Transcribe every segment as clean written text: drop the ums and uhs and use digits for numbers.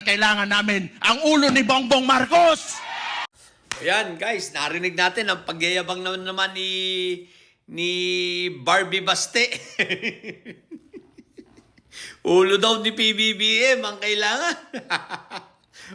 kailangan namin ang ulo ni Bongbong Marcos. Ayan guys, narinig natin ang pagyayabang naman ni Barbie Baste. Ulo daw ni PBBM ang kailangan.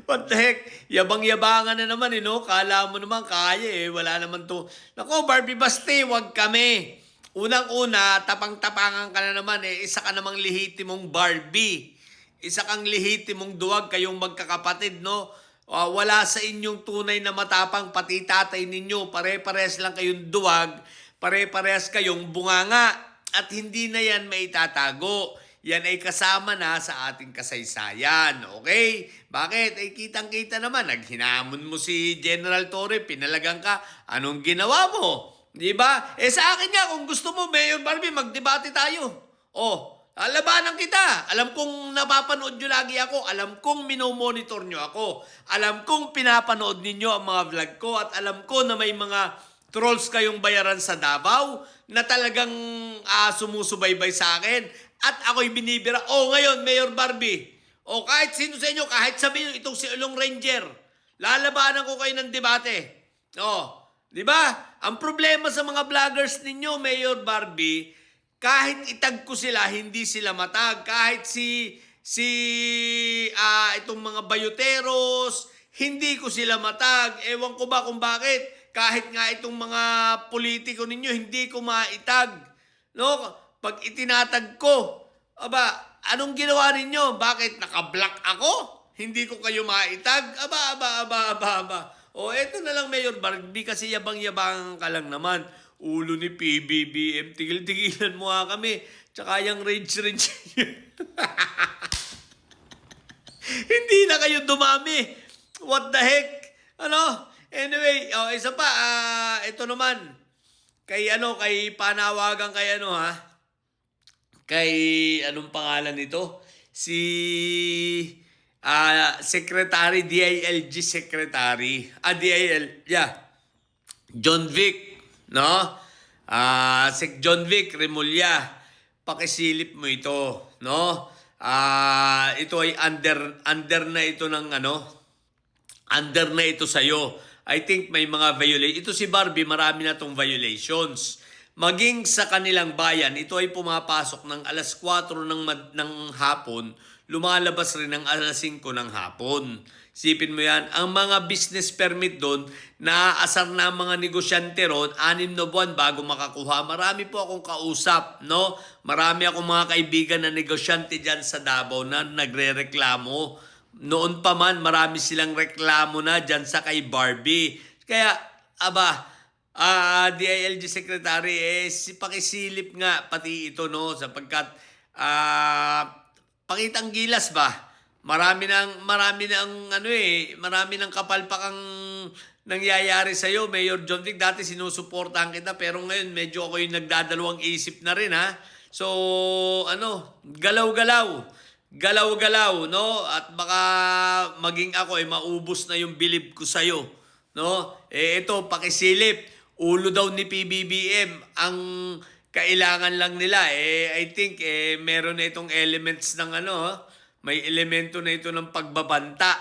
What the heck? Yabang-yabangan na naman no? Kala mo naman kaya wala naman to. Nako, Barbie Baste, wag kami. Unang-una, tapang-tapangan ka na naman isa ka namang lehitimong Barbie. Isa kang lehitimong duwag, kayong magkakapatid, no? Wala sa inyong tunay na matapang, pati tatay ninyo. Pare-pares lang kayong duwag, pare-pares kayong bunganga. At hindi na yan maitatago. Yan ay kasama na sa ating kasaysayan. Okay? Bakit? Ay kitang-kita naman. Naghinamon mo si General Torre, pinalagang ka. Anong ginawa mo? Di ba? Sa akin nga, kung gusto mo, Mayor Barbie, magdebate tayo. Labanan kita. Alam kong napapanood nyo lagi ako. Alam kong minomonitor nyo ako. Alam kong pinapanood ninyo ang mga vlog ko. At alam ko na may mga trolls kayong bayaran sa Davao na talagang sumusubaybay sa akin. At ako'y binibira. Ngayon, Mayor Barbie. Kahit sino sa inyo, kahit sabihin nyo itong si Ulong Ranger, lalabanan ko kayo ng debate. Di ba? Ang problema sa mga vloggers ninyo, Mayor Barbie, kahit itag ko sila, hindi sila matag. Kahit itong mga bayoteros, hindi ko sila matag. Ewan ko ba kung bakit. Kahit nga itong mga politiko ninyo, hindi ko maitag. No? Pag itinatag ko, anong ginawa ninyo? Bakit naka-block ako? Hindi ko kayo maitag? Eto na lang, Mayor Barbie, kasi yabang-yabang ka lang naman. Ulo ni PBBM, tigil-tigilan mo nga kami. Tsaka yung rage. Hindi na kayo dumami. What the heck? Anyway, isa pa, ito naman. Kay panawagan kay anong pangalan nito? Si Secretary, DILG Secretary. John Vic, no? Sec John Vic Remulla, pakisilip mo ito, no? Ito ay under na ito ng under na ito sa'yo. I think may mga violation. Ito si Barbie, marami na itong violations. Maging sa kanilang bayan, ito ay pumapasok ng alas 4 ng hapon, lumalabas rin ng alas 5 ng hapon. Sipin mo yan, ang mga business permit doon, naaasar na ang mga negosyante ron, 6 na buwan bago makakuha. Marami po akong kausap, no? Marami akong mga kaibigan na negosyante dyan sa Davao na nagre-reklamo. Noon pa man, marami silang reklamo na dyan sa kay Barbie. Kaya, DILG Secretary, pakisilip nga pati ito, no? Sapagkat, pakitang gilas ba? Marami ng kapalpakang nangyayari sa iyo, Mayor John Vic. Dati sinusuportahan kita, pero ngayon medyo ako yung nagdadalawang isip na rin, ha? So, galaw-galaw, no? At baka maging ako maubos na yung bilib ko sa iyo, no? Ito, pakisilip. Ulo daw ni PBBM ang kailangan lang nila. I think meron na itong elements ng may elemento na ito ng pagbabanta,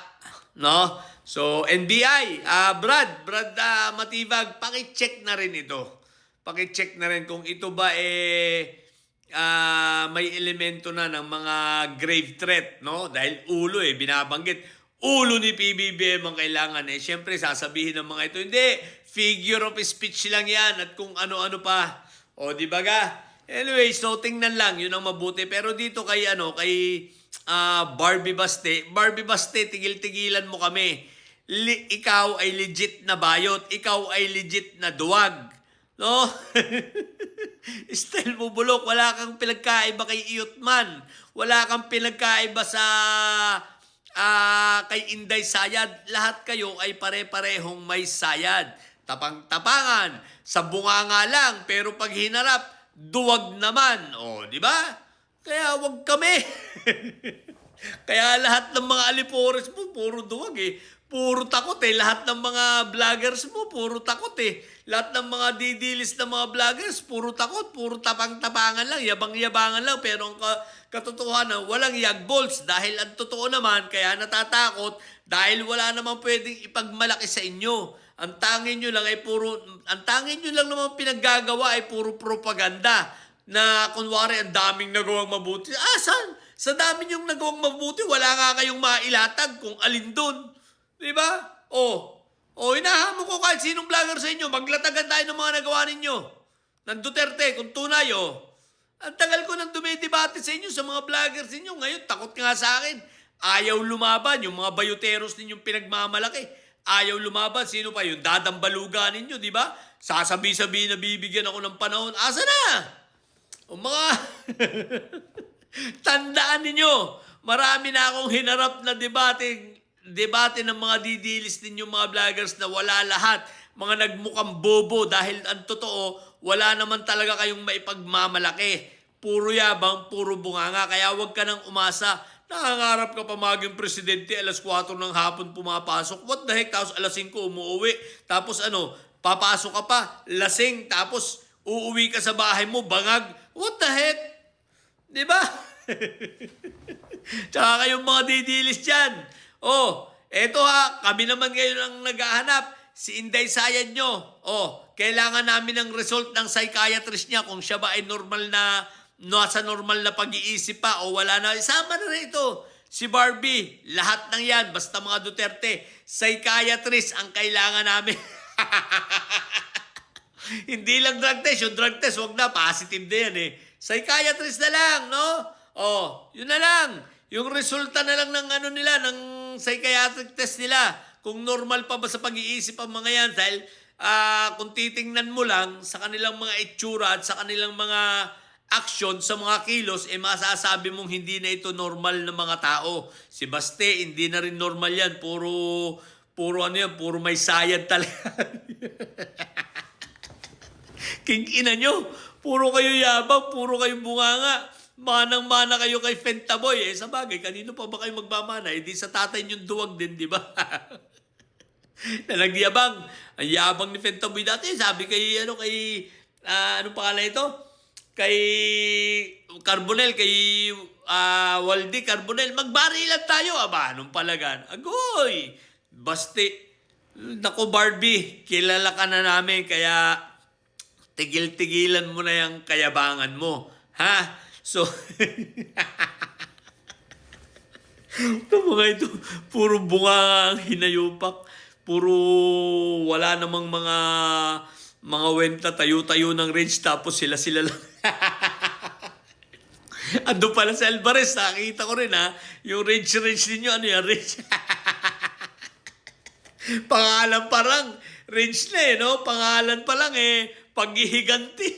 no? So, NBI, Brad Matibag, paki-check na rin ito. Paki-check na rin kung ito ba may elemento na ng mga grave threat, no? Dahil ulo binabanggit. Ulo ni PBBM ang kailangan. Siyempre, sasabihin ng mga ito, hindi, figure of speech lang yan at kung ano-ano pa. Di ba ga? Anyway, so tingnan lang, yun ang mabuti. Pero dito kay Barbie Baste, tigil-tigilan mo kami. Ikaw ay legit na bayot. Ikaw ay legit na duwag. No? Style mo bulok. Wala kang pinagkaiba kay Iyotman. Wala kang pinagkaiba sa kay Inday Sayad. Lahat kayo ay pare-parehong may sayad. Tapang-tapangan. Sa bunganga lang. Pero pag hinarap, duwag naman. Di ba? Kaya wag kami. Kaya lahat ng mga alipores mo, puro duwag puro takot eh. Lahat ng mga vloggers mo, puro takot eh. Lahat ng mga didilis na mga vloggers, puro takot, puro tapang-tapangan lang, yabang-yabangan lang. Pero ang katotohanan, walang yagbolts. Dahil ang totoo naman, kaya natatakot, dahil wala namang pwedeng ipagmalaki sa inyo. Ang tangin nyo lang naman pinaggagawa ay puro propaganda. Na kunwari ang daming nagawang mabuti. Saan? Sa dami niyong nagawang mabuti, wala nga kayong mailatag kung alin dun. Di ba? Hinahamon ko kahit sinong vlogger sa inyo, maglatagan tayo ng mga nagawa ninyo. Ng Duterte, kung tunay, Ang tagal ko nang dumidebate sa inyo, sa mga vloggers ninyo. Ngayon, takot nga sa akin. Ayaw lumaban, yung mga bayoteros ninyong pinagmamalaki. Ayaw lumaban, sino pa yun? Dadambalugan ninyo, di ba? Sasabi-sabi na bibigyan ako ng panahon. Asa na? O mga... Tandaan ninyo, marami na akong hinarap na debate ng mga didilis ninyo mga vloggers na wala lahat. Mga nagmukhang bobo dahil ang totoo, wala naman talaga kayong maipagmamalaki. Puro yabang, puro bunganga. Kaya wag ka nang umasa. Nangangarap ka pa maging presidente, alas 4 ng hapon pumapasok. What the heck? Tapos alas 5 umuwi. Tapos papasok ka pa, lasing. Tapos uuwi ka sa bahay mo, bangag. What the heck? Di ba? Tsaka kayong mga didilis dyan. Eto kami naman ngayon ang naghahanap. Si Inday Sayad nyo. Kailangan namin ng result ng psychiatrist niya kung siya ba ay nasa normal na pag-iisip pa o wala na. Isama na rin ito. Si Barbie, lahat ng yan, basta mga Duterte, psychiatrist ang kailangan namin. Hindi lang drug test. Yung drug test, wag na. Positive na yan eh. Psychiatrist na lang, no? Yun na lang. Yung resulta na lang ng ng psychiatric test nila. Kung normal pa ba sa pag-iisip ang mga yan. Dahil kung titingnan mo lang sa kanilang mga itsura at sa kanilang mga action sa mga kilos, masasabi mong hindi na ito normal na mga tao. Si Baste, hindi na rin normal yan. Puro may sayad talaga. King-ina nyo, puro kayo yabang, puro kayo bunganga. Manang-mana kayo kay Fentaboy. Sa bagay, kanino pa ba kayo magmamana? Di sa tatay niyong duwag din, di ba? Na nagyabang. Ang yabang ni Fentaboy dati. Sabi anong pangalan ito? Kay Carbonel, kay Waldi Carbonel, magbarilan tayo. Anong palagan? Agoy! Baste. Naku Barbie, kilala ka na namin, kaya tigil-tigilan mo na yung kayabangan mo. Ha? So, ito mga ito, puro bunga ang hinayupak. Puro wala namang mga wenta, tayo-tayo ng range, tapos sila-sila lang. Ando pala sa Alvarez, nakita ko rin yung range ninyo, ano yan, range? Pangalan parang, range na no? Pangalan pa lang paghihiganti.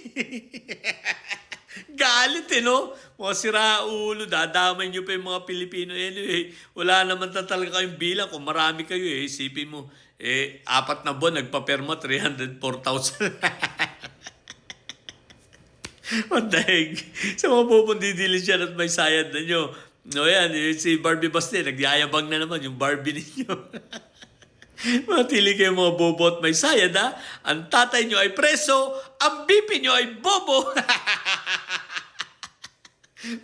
Galit no? Mga siraulo, dadamay nyo pa yung mga Pilipino. Anyway, wala naman talaga kayong bilang. Kung marami kayo isipin mo, 4 na buwan, nagpaperma, 304,000. What the heck? Sa mga pupundidilis yan at may sayad na nyo. No, yan, si Barbie Baste, nagyayabang na naman yung Barbie ninyo. Matili kayo mga bobo at may sayad, Ang tatay nyo ay preso, ang bipi nyo ay bobo.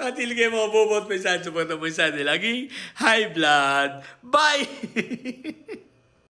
Matili kayo mga bobo at may sayad. Support ang may sayad. Laging high blood. Bye!